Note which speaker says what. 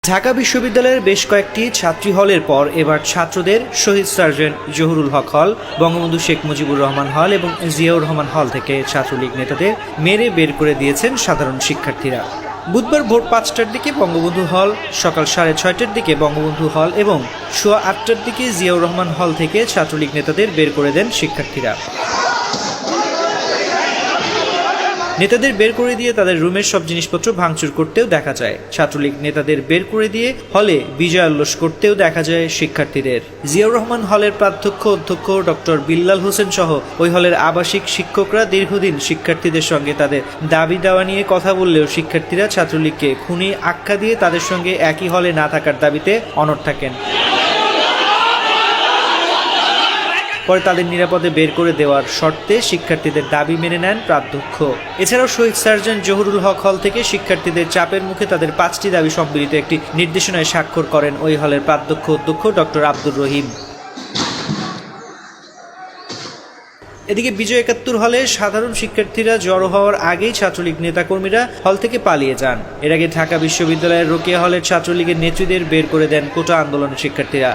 Speaker 1: ঢাকা বিশ্ববিদ্যালয়ের বেশ কয়েকটি ছাত্রী হলের পর এবার ছাত্রদের শহীদ সার্জেন্ট জহুরুল হক হল, বঙ্গবন্ধু শেখ মুজিবুর রহমান হল এবং জিয়াউর রহমান হল থেকে ছাত্রলীগ নেতাদের মেরে বের করে দিয়েছেন সাধারণ শিক্ষার্থীরা। বুধবার ভোর ৫টার দিকে বঙ্গবন্ধু হল, সকাল ৬:৩০টার দিকে বঙ্গবন্ধু হল এবং সোয়া ৮টার দিকে জিয়াউর রহমান হল থেকে ছাত্রলীগ নেতাদের বের করে দেন শিক্ষার্থীরা। নেতাদের বের করে দিয়ে তাদের রুমের সব জিনিসপত্র ভাঙচুর করতেও দেখা যায়। ছাত্রলীগ নেতাদের বের করে দিয়ে হলে বিজয় উল্লাস করতেও দেখা যায় শিক্ষার্থীদের। জিয়াউর রহমান হলের প্রাধ্যক্ষ অধ্যক্ষ ডক্টর বিল্লাল হোসেন সহ ওই হলের আবাসিক শিক্ষকরা দীর্ঘদিন শিক্ষার্থীদের সঙ্গে তাদের দাবি দেওয়া নিয়ে কথা বললেও শিক্ষার্থীরা ছাত্রলীগকে খুনি আখ্যা দিয়ে তাদের সঙ্গে একই হলে না থাকার দাবিতে অনড় থাকেন। পরে তাদের নিরাপদে বের করে দেওয়ার শর্তে শিক্ষার্থীদের দাবি মেনে নেন প্রাধ্যক্ষ। এছাড়াও শহীদ সার্জেন্ট জহুরুল হক হল থেকে শিক্ষার্থীদের চাপের মুখে তাদের ৫টি দাবি সম্বলিত একটি নির্দেশনায় স্বাক্ষর করেন ওই হলের প্রাধ্যক্ষ অধ্যক্ষ ডক্টর আব্দুর রহিম। এদিকে বিজয় ৭১ হলে সাধারণ শিক্ষার্থীরা জড়ো হওয়ার আগেই ছাত্রলীগ নেতাকর্মীরা হল থেকে পালিয়ে যান। এর আগে ঢাকা বিশ্ববিদ্যালয়ের রোকেয়া হলের ছাত্রলীগের নেত্রীদের বের করে দেন কোটা আন্দোলনের শিক্ষার্থীরা।